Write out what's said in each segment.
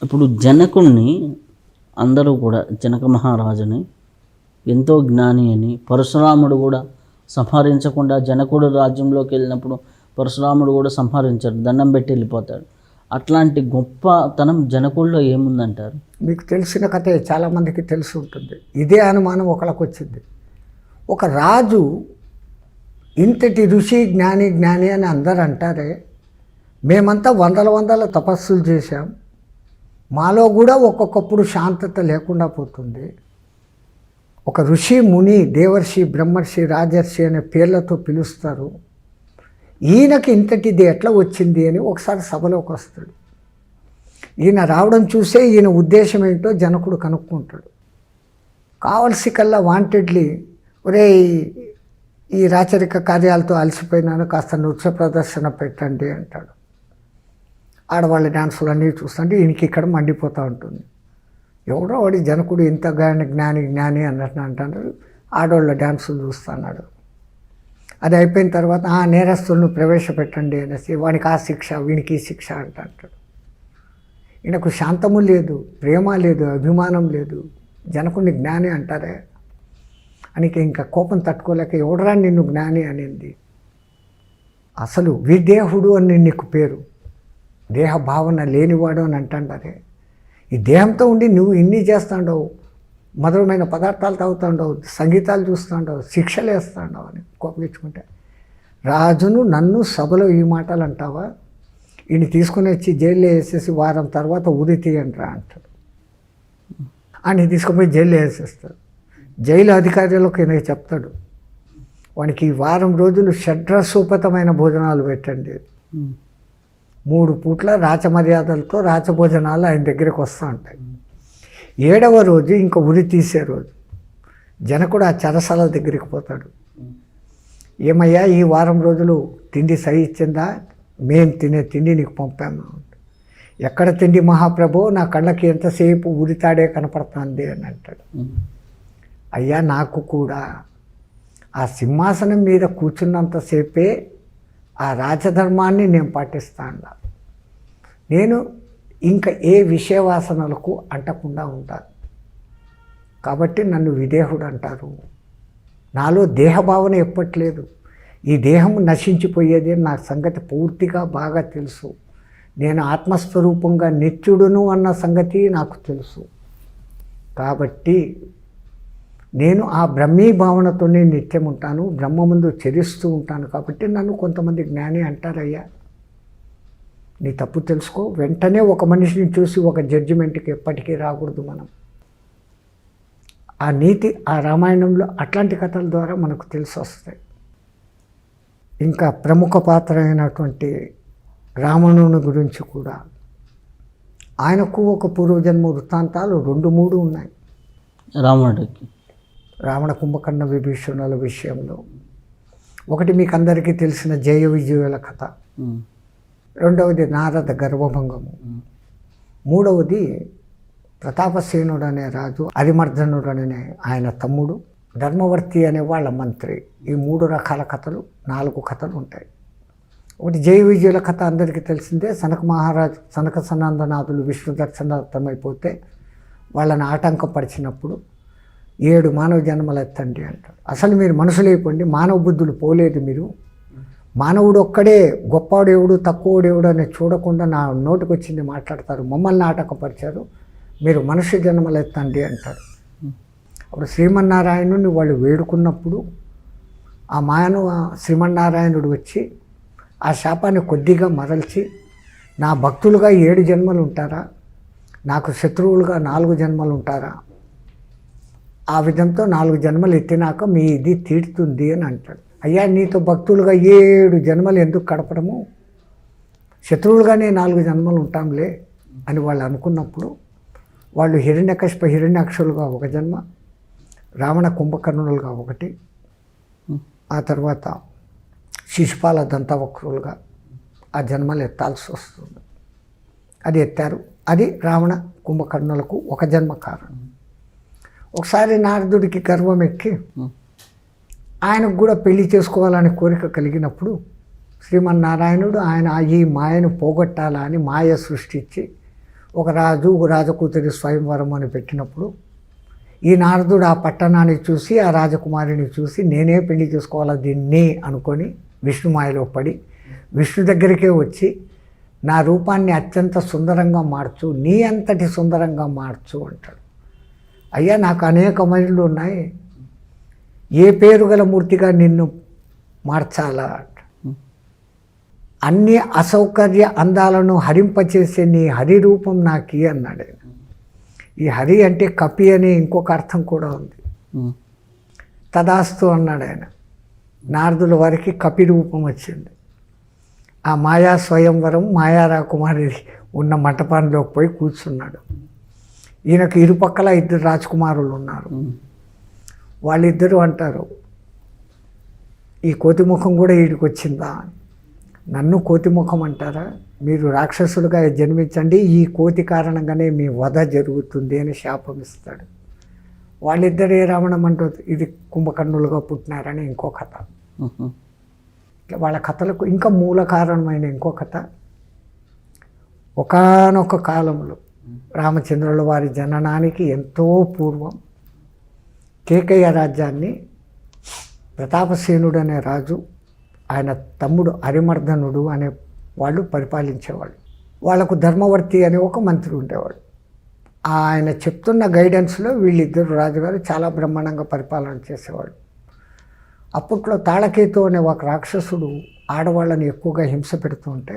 ఇప్పుడు జనకుణ్ణి అందరూ కూడా జనక మహారాజుని ఎంతో జ్ఞాని అని, పరశురాముడు కూడా సంహరించకుండా జనకుడు రాజ్యంలోకి వెళ్ళినప్పుడు పరశురాముడు కూడా సంహరించాడు, దండం పెట్టి వెళ్ళిపోతాడు. అట్లాంటి గొప్పతనం జనకుల్లో ఏముందంటారు? మీకు తెలిసిన కథే, చాలామందికి తెలిసి ఉంటుంది. ఇదే అనుమానం ఒకళ్ళకి వచ్చింది. ఒక రాజు ఇంతటి ఋషి జ్ఞాని జ్ఞాని అని అందరు అంటారే, మేమంతా వందల తపస్సులు చేశాం, మాలో కూడా ఒక్కొక్కప్పుడు శాంతత లేకుండా పోతుంది. ఒక ఋషి, ముని, దేవర్షి, బ్రహ్మర్షి, రాజర్షి అనే పేర్లతో పిలుస్తారు. ఈయనకి ఇంతటిది ఎట్లా వచ్చింది అని ఒకసారి సభలోకి వస్తాడు. ఈయన రావడం చూసే ఈయన ఉద్దేశం ఏంటో జనకుడు కనుక్కుంటాడు. కావలసి కల్లా వాంటెడ్లీ, ఒరే ఈ రాచరిక కార్యాలతో అలసిపోయినాను, కాస్త నృత్య ప్రదర్శన పెట్టండి అంటాడు. ఆడవాళ్ళ డ్యాన్సులు అన్నీ చూస్తుంటే ఈయనకి ఇక్కడ మండిపోతూ ఉంటుంది. ఎవడో వాడి జనకుడు ఇంత జ్ఞాని జ్ఞాని అన్నట్టు అంటాడు. ఆడవాళ్ళ డ్యాన్సులు చూస్తున్నాడు. అది అయిపోయిన తర్వాత నేరస్తులను ప్రవేశపెట్టండి అనేసి వానికి ఆ శిక్ష, వీనికి ఈ శిక్ష అంటాడు. ఈయనకు శాంతము లేదు, ప్రేమ లేదు, అభిమానం లేదు. జనకుడిని జ్ఞాని అంటారే అనికి ఇంకా కోపం తట్టుకోలేక, ఎవడరా నిన్ను జ్ఞాని అనింది? అసలు విదేహుడు అని నీకు పేరు, దేహ భావన లేనివాడు అని అంటారే. ఈ దేహంతో ఉండి నువ్వు ఇన్ని చేస్తాండవు, మధురమైన పదార్థాలు తాగుతాండవు, సంగీతాలు చూస్తాండవు, శిక్షలు వేస్తాండవు అని కోపించుకుంటే, రాజును నన్ను సభలో ఈ మాటలు అంటావా? ఈయన తీసుకుని వచ్చి జైల్లో వేసేసి వారం తర్వాత ఉరి తీయండిరా అంటాడు. ఆయన తీసుకుపోయి జైల్లో వేసేస్తాడు. జైలు అధికారులకు ఈయన చెప్తాడు, వానికి ఈ వారం రోజులు షడ్రసోపతమైన భోజనాలు పెట్టండి. 3 పూట్ల రాచమర్యాదలతో రాచభోజనాలు ఆయన దగ్గరికి వస్తూ ఉంటాయి. 7వ రోజు ఇంకా ఉరి తీసే రోజు జనకుడు ఆ చెరసాల దగ్గరికి పోతాడు. ఏమయ్యా, ఈ వారం రోజులు తిండి సహించిందా? మేము తినే తిండి నీకు పంపాము. ఎక్కడ తిండి మహాప్రభు, నా కళ్ళకి ఎంతసేపు ఉరితాడే కనపడుతుంది అని అంటాడు. అయ్యా, నాకు కూడా ఆ సింహాసనం మీద కూర్చున్నంతసేపే ఆ రాజధర్మాన్ని నేను పాటిస్తాను. నేను ఇంకా ఏ విషయవాసనలకు అంటకుండా ఉంటాను. కాబట్టి నన్ను విదేహుడు అంటారు. నాలో దేహభావన ఎప్పట్లేదు. ఈ దేహం నశించిపోయేది నా సంగతి పూర్తిగా బాగా తెలుసు. నేను ఆత్మస్వరూపంగా నిత్యుడును అన్న సంగతి నాకు తెలుసు. కాబట్టి నేను ఆ బ్రహ్మీ భావనతోనే నిత్యం ఉంటాను, బ్రహ్మ ముందు చరిస్తూ ఉంటాను. కాబట్టి నన్ను కొంతమంది జ్ఞాని అంటారయ్యా. నీ తప్పు తెలుసుకో. వెంటనే ఒక మనిషిని చూసి ఒక జడ్జిమెంట్కి ఎప్పటికీ రాకూడదు మనం. ఆ నీతి ఆ రామాయణంలో అట్లాంటి కథల ద్వారా మనకు తెలిసి వస్తాయి. ఇంకా ప్రముఖ పాత్ర అయినటువంటి రావణుని గురించి కూడా ఆయనకు ఒక పూర్వజన్మ వృత్తాంతాలు 2-3 ఉన్నాయి. రావణుడికి రావణ కుంభకర్ణ విభీషణుల విషయంలో ఒకటి మీకు అందరికీ తెలిసిన జయ విజయుల కథ, రెండవది నారద గర్వభంగము, మూడవది ప్రతాపసేనుడు అనే రాజు, అరిమర్దనుడు అనే ఆయన తమ్ముడు, ధర్మవర్తి అనే వాళ్ళ మంత్రి. ఈ 3 రకాల కథలు, 4 కథలు ఉంటాయి. ఒకటి జయ విజయుల కథ అందరికీ తెలిసిందే. సనక సనందనాథులు విష్ణు దర్శనార్థమైపోతే వాళ్ళని ఆటంకపరిచినప్పుడు 7 మానవ జన్మలు ఎత్తండి అంటాడు. అసలు మీరు మనుషులైపోండి, మానవ బుద్ధులు పోలేదు. మీరు మానవుడు ఒక్కడే గొప్పవాడు ఎవడు తక్కువడు ఎవడు అని చూడకుండా నా నోటికి వచ్చింది మాట్లాడతారు, మమ్మల్ని ఆటంకపరిచారు, మీరు మనుష్య జన్మలు ఎత్తండి అంటాడు. అప్పుడు శ్రీమన్నారాయణుని వాళ్ళు వేడుకున్నప్పుడు ఆ మానవ శ్రీమన్నారాయణుడు వచ్చి ఆ శాపాన్ని కొద్దిగా మరల్చి, నా భక్తులుగా 7 జన్మలు ఉంటారా, నాకు శత్రువులుగా 4 జన్మలు ఉంటారా, ఆ విధంతో 4 జన్మలు ఎత్తినాక మీ ఇది తీరుతుంది అని అంటాడు. అయ్యా, నీతో భక్తులుగా 7 జన్మలు ఎందుకు గడపడము, శత్రువులుగానే 4 జన్మలు ఉంటాంలే అని వాళ్ళు అనుకున్నప్పుడు వాళ్ళు హిరణ్యకశిప హిరణ్యాక్షులుగా 1 జన్మ, రావణ కుంభకర్ణులుగా 1, ఆ తర్వాత శిశుపాల దంతవక్రులుగా ఆ జన్మలు ఎత్తాల్సి వస్తుంది. అది ఎత్తారు. అది రావణ కుంభకర్ణులకు 1 జన్మ కారణం. ఒకసారి నారదుడికి గర్వం ఎక్కి ఆయనకు కూడా పెళ్లి చేసుకోవాలని కోరిక కలిగినప్పుడు శ్రీమన్నారాయణుడు ఆయన ఈ మాయను పోగొట్టాలని మాయ సృష్టించి ఒక రాజు ఒక రాజకూతురి స్వయంవరం అని పెట్టినప్పుడు ఈ నారదుడు ఆ పట్టణాన్ని చూసి ఆ రాజకుమారిని చూసి నేనే పెళ్లి చేసుకోవాలా దీన్ని అనుకొని విష్ణుమాయలో పడి విష్ణు దగ్గరికే వచ్చి నా రూపాన్ని అత్యంత సుందరంగా మార్చు, నీ అంతటి సుందరంగా మార్చు అంటాడు. అయ్యా నాకు అనేక మైళ్ళు ఉన్నాయి, ఏ పేరు గల మూర్తిగా నిన్ను మార్చాలా? అన్ని అసౌకర్య అందాలను హరింపచేసే నీ హరి రూపం నాకి అన్నాడు ఆయన. ఈ హరి అంటే కపి అనే ఇంకొక అర్థం కూడా ఉంది. తదాస్తు అన్నాడు ఆయన. నారదుల వారికి కపి రూపం వచ్చింది. ఆ మాయా స్వయంవరం మాయా రాకుమారి ఉన్న మంటపాన్లోకి పోయి కూర్చున్నాడు. ఈయనకు ఇరుపక్కల ఇద్దరు రాజకుమారులు ఉన్నారు. వాళ్ళిద్దరూ అంటారు, ఈ కోతిముఖం కూడా వీడికి వచ్చిందా? నన్ను కోతిముఖం అంటారా? మీరు రాక్షసులుగా జన్మించండి, ఈ కోతి కారణంగానే మీ వధ జరుగుతుంది అని శాపం ఇస్తాడు. వాళ్ళిద్దరే రావణం అంటుంది, ఇది కుంభకర్ణులుగా పుట్టినారని ఇంకో కథ. వాళ్ళ కథలకు ఇంకా మూల కారణమైన ఇంకో కథ. ఒకానొక కాలంలో రామచంద్రుల వారి జననానికి ఎంతో పూర్వం కేకయ్య రాజ్యాన్ని ప్రతాపసేనుడు అనే రాజు, ఆయన తమ్ముడు అరిమర్దనుడు అనే వాళ్ళు పరిపాలించేవాళ్ళు. వాళ్ళకు ధర్మవర్తి అనే ఒక మంత్రి ఉండేవాడు. ఆయన చెప్తున్న గైడెన్స్లో వీళ్ళిద్దరు రాజుగారు చాలా బ్రహ్మాండంగా పరిపాలన చేసేవాడు. అప్పట్లో తాళకేతు అనే ఒక రాక్షసుడు ఆడవాళ్ళని ఎక్కువగా హింస పెడుతూ ఉంటే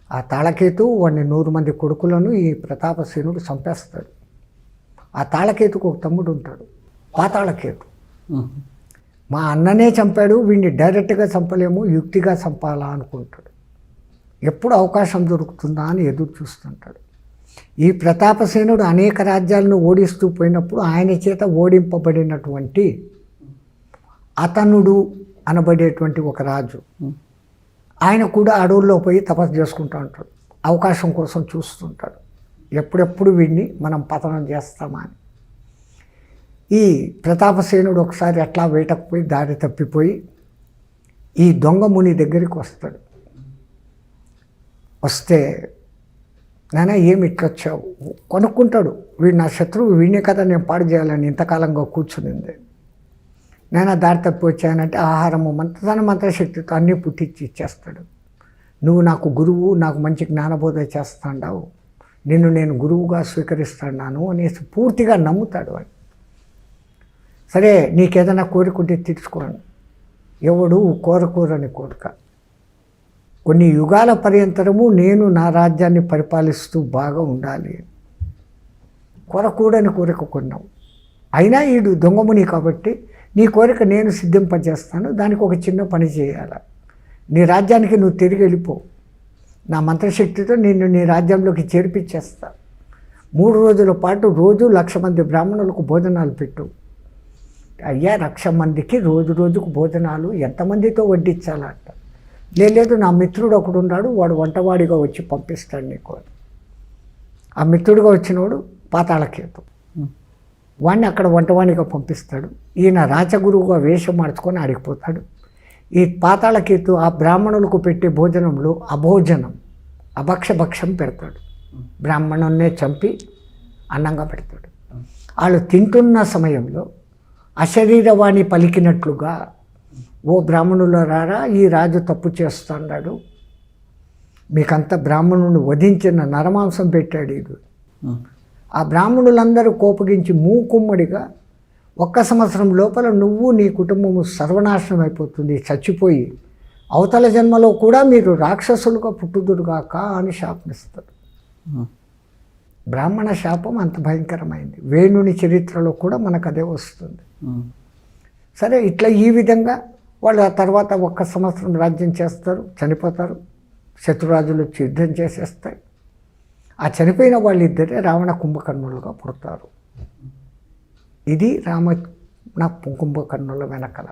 ఆ తాళకేతు వాడిని 100 మంది కొడుకులను ఈ ప్రతాపసేనుడు చంపేస్తాడు. ఆ తాళకేతుకు ఒక తమ్ముడు ఉంటాడు, పాతాళకేతు. మా అన్ననే చంపాడు, వీడిని డైరెక్ట్గా చంపలేము, యుక్తిగా చంపాలా అనుకుంటాడు. ఎప్పుడు అవకాశం దొరుకుతుందా అని ఎదురు చూస్తుంటాడు. ఈ ప్రతాపసేనుడు అనేక రాజ్యాలను ఓడిస్తూ పోయినప్పుడు ఆయన చేత ఓడింపబడినటువంటి అతనుడు అనబడేటువంటి ఒక రాజు, ఆయన కూడా అడవుల్లో పోయి తపస్సు చేసుకుంటూ ఉంటాడు. అవకాశం కోసం చూస్తుంటాడు, ఎప్పుడెప్పుడు వీడిని మనం పతనం చేస్తామా అని. ఈ ప్రతాపసేనుడు ఒకసారి అట్లా వేటకు పోయి దారి తప్పిపోయి ఈ దొంగ ముని దగ్గరికి వస్తాడు. వస్తే నాన్న ఏమి ఇట్లొచ్చావు కొనుక్కుంటాడు. వీడు నా శత్రువు, వీడినే కదా నేను పాడు చేయాలని ఇంతకాలంగా కూర్చునింది. నేను దారి తప్పి వచ్చానంటే ఆహారము మంత్రశక్తితో అన్నీ పుట్టించి ఇచ్చేస్తాడు. నువ్వు నాకు గురువు, నాకు మంచి జ్ఞానబోధ చేస్తాడావు, నిన్ను నేను గురువుగా స్వీకరిస్తాను అనేసి పూర్తిగా నమ్ముతాడు వాడు. సరే నీకేదైనా కోరుకుంటే తీర్చుకోండి. ఎవడు కోరకూరని కోరిక. కొన్ని యుగాల పర్యంతరము నేను నా రాజ్యాన్ని పరిపాలిస్తూ బాగా ఉండాలి, కోరకూడని కోరిక కొన్నావు. అయినా ఈడు దొంగముని కాబట్టి నీ కోరిక నేను సిద్ధింపజేస్తాను, దానికి ఒక చిన్న పని చేయాలి. నీ రాజ్యానికి నువ్వు తిరిగి వెళ్ళిపో, నా మంత్రశక్తితో నిన్ను నీ రాజ్యంలోకి చేర్పించేస్తా. 3 రోజుల పాటు రోజు 1,00,000 మంది బ్రాహ్మణులకు భోజనాలు పెట్టు. అయ్యా 1,00,000 మందికి రోజుకు భోజనాలు ఎంతమందితో వడ్డించాలంట? లేదు నా మిత్రుడు ఒకడు ఉన్నాడు, వాడు వంటవాడిగా వచ్చి పంపిస్తాడు నీకు. ఆ మిత్రుడిగా వచ్చినవాడు పాతాళకేతు, వాడిని అక్కడ వంటవాడిగా పంపిస్తాడు. ఈయన రాజగురువుగా వేషం మార్చుకొని ఆడిపోతాడు. ఈ పాతాళకేతు ఆ బ్రాహ్మణులకు పెట్టే భోజనంలో అభోజనం, అభక్షభక్షం పెడతాడు. బ్రాహ్మణున్నే చంపి అన్నంగా పెడతాడు. వాళ్ళు తింటున్న సమయంలో అశరీరవాణి పలికినట్లుగా, ఓ బ్రాహ్మణుల రారా, ఈ రాజు తప్పు చేస్తున్నాడు, మీకంతా బ్రాహ్మణుని వధించిన నరమాంసం పెట్టాడు ఇది. ఆ బ్రాహ్మణులందరూ కోపగించి మూకుమ్మడిగా 1 సంవత్సరం లోపల నువ్వు నీ కుటుంబము సర్వనాశనం అయిపోతుంది, చచ్చిపోయి అవతల జన్మలో కూడా మీరు రాక్షసులుగా పుట్టుదురుగాక అని శాపనిస్తారు. బ్రాహ్మణ శాపం అంత భయంకరమైంది. వేణుని చరిత్రలో కూడా మనకు అదే వస్తుంది. సరే ఇట్లా ఈ విధంగా వాళ్ళు ఆ తర్వాత 1 సంవత్సరం రాజ్యం చేస్తారు, చనిపోతారు. శత్రురాజులు వచ్చి యుద్ధం చేసేస్తాయి. ఆ చనిపోయిన వాళ్ళిద్దరే రావణ కుంభకర్ణులుగా పుడతారు. ఇది రామ కుంభకర్ణుల వెనకల.